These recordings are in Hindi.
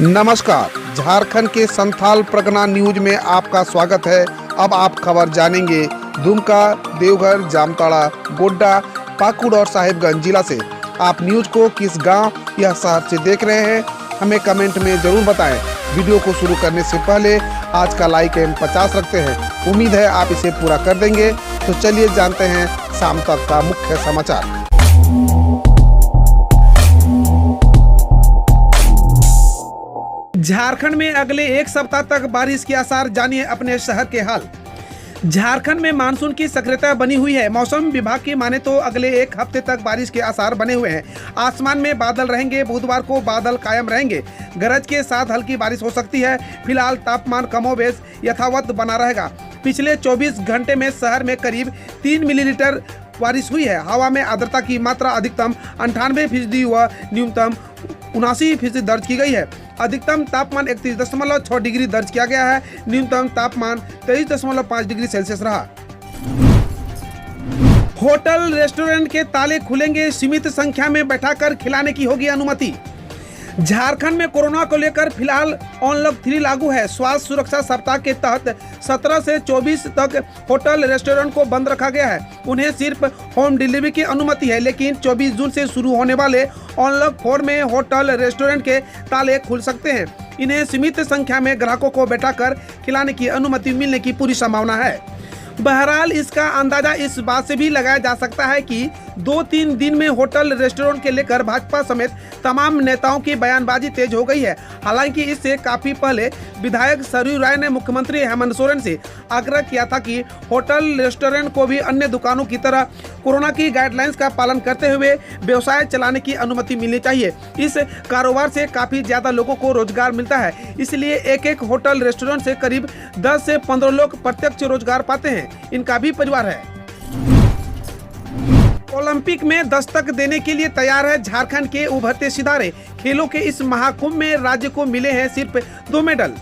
नमस्कार, झारखंड के संथाल परगना न्यूज में आपका स्वागत है। अब आप खबर जानेंगे दुमका, देवघर, जामताड़ा, गोड्डा, पाकुड़ और साहिबगंज जिला से। आप न्यूज को किस गांव या शहर से देख रहे हैं, हमें कमेंट में जरूर बताएं। वीडियो को शुरू करने से पहले आज का लाइक एम 50 रखते हैं। उम्मीद है आप इसे पूरा कर देंगे। तो चलिए जानते हैं शाम तक का मुख्य समाचार। झारखंड में अगले एक सप्ताह तक बारिश के आसार, जानिए अपने शहर के हाल। झारखंड में मानसून की सक्रियता बनी हुई है। मौसम विभाग की माने तो अगले एक हफ्ते तक बारिश के आसार बने हुए हैं। आसमान में बादल रहेंगे। बुधवार को बादल कायम रहेंगे। गरज के साथ हल्की बारिश हो सकती है। फिलहाल तापमान कमोबेश यथावत बना रहेगा। पिछले 24 घंटे में शहर में करीब 3 मिलीलीटर बारिश हुई है। हवा में आर्द्रता की मात्रा अधिकतम 98% व न्यूनतम 79% दर्ज की गई है। अधिकतम तापमान 31.6 डिग्री दर्ज किया गया है। न्यूनतम तापमान 23.5 डिग्री सेल्सियस रहा। होटल रेस्टोरेंट के ताले खुलेंगे। सीमित संख्या में बैठाकर खिलाने की होगी अनुमति। झारखंड में कोरोना को लेकर फिलहाल अनलॉक 3 लागू है। स्वास्थ्य सुरक्षा सप्ताह के तहत 17 से 24 तक होटल रेस्टोरेंट को बंद रखा गया है। उन्हें सिर्फ होम डिलीवरी की अनुमति है, लेकिन 24 जून से शुरू होने वाले अनलॉक 4 में होटल रेस्टोरेंट के ताले खुल सकते हैं। इन्हें सीमित संख्या में ग्राहकों को बैठाकर खिलाने की अनुमति मिलने की पूरी संभावना है। बहरहाल इसका अंदाजा इस बात से भी लगाया जा सकता है कि 2-3 दिन में होटल रेस्टोरेंट के लेकर भाजपा समेत तमाम नेताओं की बयानबाजी तेज हो गई है। हालांकि इससे काफी पहले विधायक सरयू राय ने मुख्यमंत्री हेमंत सोरेन से आग्रह किया था कि होटल रेस्टोरेंट को भी अन्य दुकानों की तरह कोरोना की गाइडलाइंस का पालन करते हुए व्यवसाय चलाने की अनुमति मिलनी चाहिए। इस कारोबार से काफी ज्यादा लोगों को रोजगार मिलता है, इसलिए एक होटल रेस्टोरेंट से करीब 10 से 15 लोग प्रत्यक्ष रोजगार पाते हैं। इनका भी परिवार है। ओलंपिक में दस्तक देने के लिए तैयार है झारखंड के उभरते सितारे। खेलों के इस महाकुंभ में राज्य को मिले हैं सिर्फ 2 मेडल।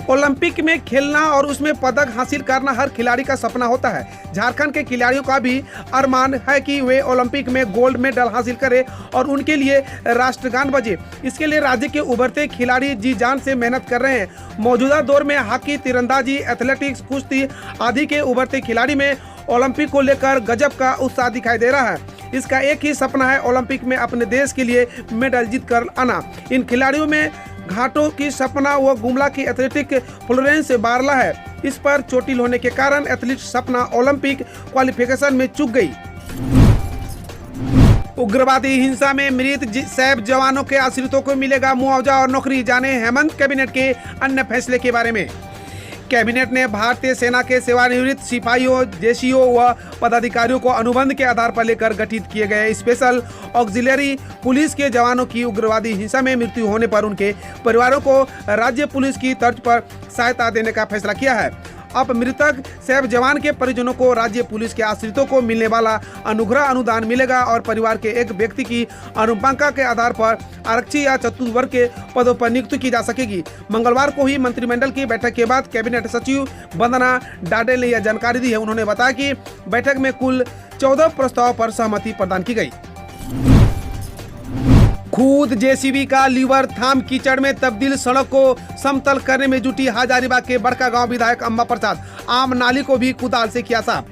ओलंपिक में खेलना और उसमें पदक हासिल करना हर खिलाड़ी का सपना होता है। झारखंड के खिलाड़ियों का भी अरमान है कि वे ओलंपिक में गोल्ड मेडल हासिल करें और उनके लिए राष्ट्रगान बजे। इसके लिए राज्य के उभरते खिलाड़ी जी जान से मेहनत कर रहे हैं। मौजूदा दौर में हॉकी, तीरंदाजी, एथलेटिक्स, कुश्ती आदि के उभरते खिलाड़ी में ओलंपिक को लेकर गजब का उत्साह दिखाई दे रहा है। इसका एक ही सपना है, ओलंपिक में अपने देश के लिए मेडल जीत कर आना। इन खिलाड़ियों में घाटों की सपना व गुमला की एथलेटिक फ्लोरेंस बारला है। इस पर चोटिल होने के कारण एथलीट सपना ओलंपिक क्वालिफिकेशन में चूक गई। उग्रवादी हिंसा में मृत सैप जवानों के आश्रितों को मिलेगा मुआवजा और नौकरी। जाने हेमंत कैबिनेट के अन्य फैसले के बारे में। कैबिनेट ने भारतीय सेना के सेवानिवृत्त सिपाहियों, जेसीओ व पदाधिकारियों को अनुबंध के आधार पर लेकर गठित किए गए स्पेशल ऑक्सिलरी पुलिस के जवानों की उग्रवादी हिंसा में मृत्यु होने पर उनके परिवारों को राज्य पुलिस की तर्ज पर सहायता देने का फैसला किया है। अब मृतक सैप जवान के परिजनों को राज्य पुलिस के आश्रितों को मिलने वाला अनुग्रह अनुदान मिलेगा और परिवार के एक व्यक्ति की अनुकंपा के आधार पर आरक्षी या चतुर्वर्ग के पदों पर नियुक्ति की जा सकेगी। मंगलवार को ही मंत्रिमंडल की बैठक के बाद कैबिनेट सचिव वंदना डाडे ने यह जानकारी दी है। उन्होंने बताया कि बैठक में कुल 14 प्रस्ताव पर सहमति प्रदान की गई। खुद जेसीबी का लीवर थाम कीचड़ में तब्दील सड़क को समतल करने में जुटी हजारीबाग के बड़कागांव विधायक अंबा प्रसाद। आम नाली को भी कुदाल से किया साफ।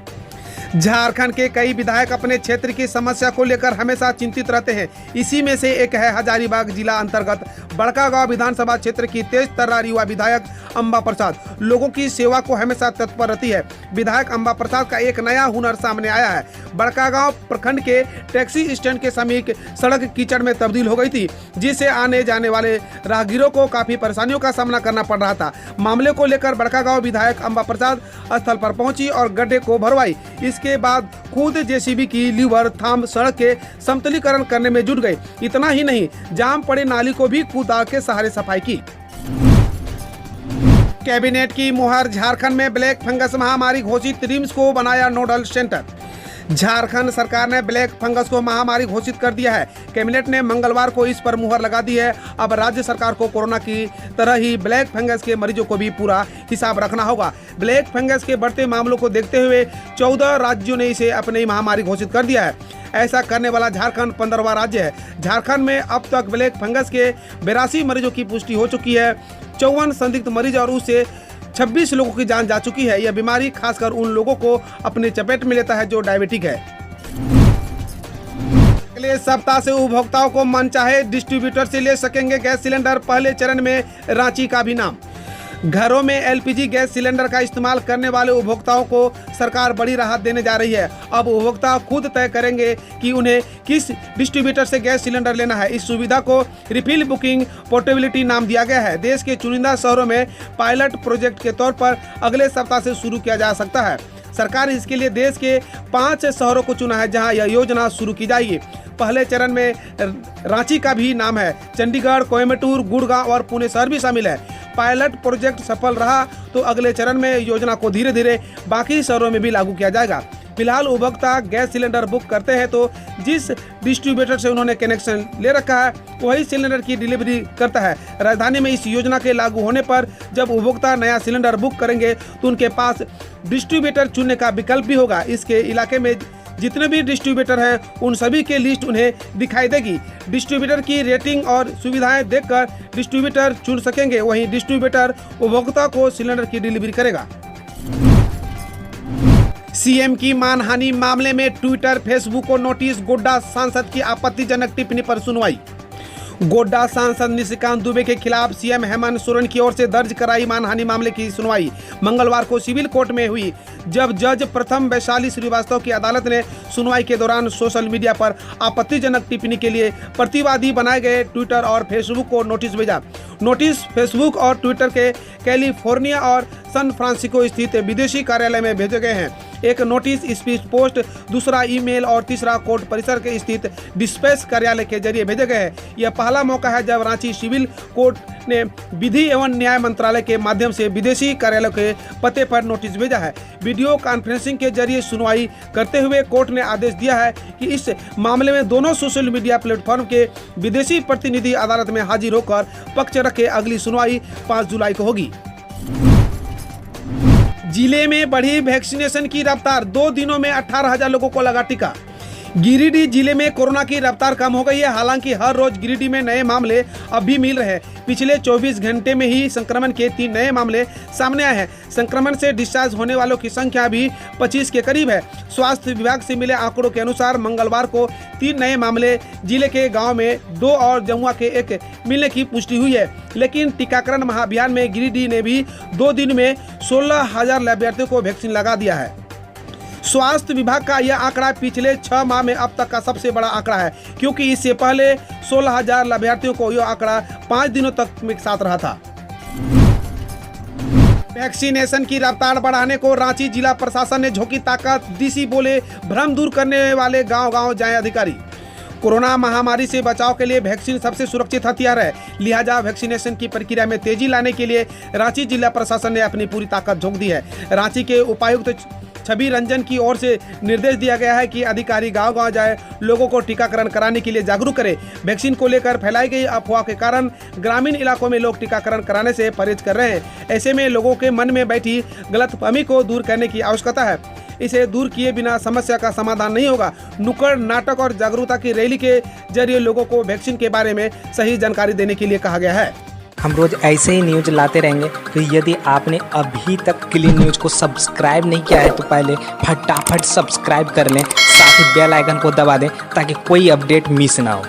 झारखंड के कई विधायक अपने क्षेत्र की समस्या को लेकर हमेशा चिंतित रहते हैं। इसी में से एक है हजारीबाग जिला अंतर्गत बड़कागांव विधानसभा क्षेत्र की तेज तर्रार युवा विधायक अंबा प्रसाद। लोगों की सेवा को हमेशा तत्पर रहती है। विधायक अंबा प्रसाद का एक नया हुनर सामने आया है। बड़कागांव प्रखंड के टैक्सी स्टैंड के समीप सड़क कीचड़ में तब्दील हो गई थी, जिससे आने जाने वाले राहगीरों को काफी परेशानियों का सामना करना पड़ रहा था। मामले को लेकर बड़कागांव विधायक अंबा प्रसाद स्थल पर पहुंची और गड्ढे को भरवाई। इसके बाद खुद जेसीबी की लीवर थाम सड़क के समतलीकरण करने में जुट गए। इतना ही नहीं, जाम पड़े नाली को भी कुदाल के सहारे सफाई की। कैबिनेट की मुहर। झारखंड में ब्लैक फंगस महामारी घोषित, रिम्स को बनाया नोडल सेंटर। झारखंड सरकार ने ब्लैक फंगस को महामारी घोषित कर दिया है। कैबिनेट ने मंगलवार को इस पर मुहर लगा दी है। अब राज्य सरकार को कोरोना की तरह ही ब्लैक फंगस के मरीजों को भी पूरा हिसाब रखना होगा। ब्लैक फंगस के बढ़ते मामलों को देखते हुए 14 राज्यों ने इसे अपनी महामारी घोषित कर दिया है। ऐसा करने वाला झारखंड 15वां राज्य है। झारखंड में अब तक ब्लैक फंगस के 82 मरीजों की पुष्टि हो चुकी है। 54 संदिग्ध मरीज और उससे 26 लोगों की जान जा चुकी है। यह बीमारी खासकर उन लोगों को अपने चपेट में लेता है जो डायबिटिक है। अगले सप्ताह से उपभोक्ताओं को मनचाहे डिस्ट्रीब्यूटर से ले सकेंगे गैस सिलेंडर। पहले चरण में रांची का भी नाम। घरों में एलपीजी गैस सिलेंडर का इस्तेमाल करने वाले उपभोक्ताओं को सरकार बड़ी राहत देने जा रही है। अब उपभोक्ता खुद तय करेंगे कि उन्हें किस डिस्ट्रीब्यूटर से गैस सिलेंडर लेना है। इस सुविधा को रिफिल बुकिंग पोर्टेबिलिटी नाम दिया गया है। देश के चुनिंदा शहरों में पायलट प्रोजेक्ट के तौर पर अगले सप्ताह से शुरू किया जा सकता है। सरकार इसके लिए देश के 5 शहरों को चुना है जहां यह योजना शुरू की जाएगी। पहले चरण में रांची का भी नाम है। चंडीगढ़, कोयम्बटूर, गुड़गांव और पुणे शहर भी शामिल है। पायलट प्रोजेक्ट सफल रहा तो अगले चरण में योजना को धीरे धीरे बाकी शहरों में भी लागू किया जाएगा। फिलहाल उपभोक्ता गैस सिलेंडर बुक करते हैं तो जिस डिस्ट्रीब्यूटर से उन्होंने कनेक्शन ले रखा है वही सिलेंडर की डिलीवरी करता है। राजधानी में इस योजना के लागू होने पर जब उपभोक्ता नया सिलेंडर बुक करेंगे तो उनके पास डिस्ट्रीब्यूटर चुनने का विकल्प भी होगा। इसके इलाके में जितने भी डिस्ट्रीब्यूटर हैं उन सभी के लिस्ट उन्हें दिखाई देगी। डिस्ट्रीब्यूटर की रेटिंग और सुविधाएं देखकर डिस्ट्रीब्यूटर चुन सकेंगे। वहीं डिस्ट्रीब्यूटर उपभोक्ता को सिलेंडर की डिलीवरी करेगा। सीएम की मानहानि मामले में ट्विटर, फेसबुक को नोटिस। गोड्डा सांसद की आपत्तिजनक टिप्पणी पर सुनवाई। गोड्डा सांसद निशिकांत दुबे के खिलाफ सीएम हेमंत सोरेन की ओर से दर्ज कराई मानहानि मामले की सुनवाई मंगलवार को सिविल कोर्ट में हुई, जब जज प्रथम वैशाली श्रीवास्तव की अदालत ने सुनवाई के दौरान सोशल मीडिया पर आपत्तिजनक टिप्पणी के लिए प्रतिवादी बनाए गए ट्विटर और फेसबुक को नोटिस भेजा। नोटिस फेसबुक और ट्विटर के कैलिफोर्निया और सैन फ्रांसिस्को स्थित विदेशी कार्यालय में भेजे गए हैं। एक नोटिस स्पीड पोस्ट, दूसरा ईमेल और तीसरा कोर्ट परिसर के स्थित डिस्पैच कार्यालय के जरिए भेजे गए हैं। यह पहला मौका है जब रांची सिविल कोर्ट ने विधि एवं न्याय मंत्रालय के माध्यम से विदेशी कार्यालय के पते पर नोटिस भेजा है। वीडियो कॉन्फ्रेंसिंग के जरिए सुनवाई करते हुए कोर्ट ने आदेश दिया है कि इस मामले में दोनों सोशल मीडिया प्लेटफॉर्म के विदेशी प्रतिनिधि अदालत में हाजिर होकर पक्ष रखे। अगली सुनवाई 5 जुलाई को होगी। जिले में बढ़ी वैक्सीनेशन की रफ्तार। 2 दिनों में 18,000 लोगों को लगा टीका। गिरिडीह जिले में कोरोना की रफ्तार कम हो गई है। हालांकि हर रोज गिरिडीह में नए मामले अब भी मिल रहे हैं। पिछले 24 घंटे में ही संक्रमण के 3 नए मामले सामने आए हैं। संक्रमण से डिस्चार्ज होने वालों की संख्या भी 25 के करीब है। स्वास्थ्य विभाग से मिले आंकड़ों के अनुसार मंगलवार को 3 नए मामले जिले के गांव में 2 और जमुआ के 1 मिलने की पुष्टि हुई है। लेकिन टीकाकरण महाअभियान में गिरिडीह ने भी 2 दिन में 16,000 लाभार्थियों को वैक्सीन लगा दिया है। स्वास्थ्य विभाग का यह आंकड़ा पिछले 6 माह में अब तक का सबसे बड़ा आंकड़ा है, क्योंकि इससे पहले 16,000 लाभार्थियों को यह आंकड़ा 5 दिनों तक में साथ रहा था। वैक्सीनेशन की रफ्तार बढ़ाने को रांची जिला प्रशासन ने झोंकी ताकत। डीसी बोले भ्रम दूर करने वाले गांव-गांव जाएं अधिकारी। कोरोना महामारी से बचाव के लिए वैक्सीन सबसे सुरक्षित हथियार है। लिहाजा वैक्सीनेशन की प्रक्रिया में तेजी लाने के लिए रांची जिला प्रशासन ने अपनी पूरी ताकत झोंक दी है। रांची के उपायुक्त छवि रंजन की ओर से निर्देश दिया गया है कि अधिकारी गांव-गांव जाए, लोगों को टीकाकरण कराने के लिए जागरूक करें। वैक्सीन को लेकर फैलाई गई अफवाह के कारण ग्रामीण इलाकों में लोग टीकाकरण कराने से परहेज कर रहे हैं। ऐसे में लोगों के मन में बैठी गलतफहमी को दूर करने की आवश्यकता है। इसे दूर किए बिना समस्या का समाधान नहीं होगा। नुक्कड़ नाटक और जागरूकता की रैली के जरिए लोगों को वैक्सीन के बारे में सही जानकारी देने के लिए कहा गया है। हम रोज ऐसे ही न्यूज लाते रहेंगे, तो यदि आपने अभी तक क्लीन न्यूज को सब्सक्राइब नहीं किया है तो पहले फटाफट सब्सक्राइब कर लें, साथ ही बेल आइकन को दबा दें ताकि कोई अपडेट मिस ना हो।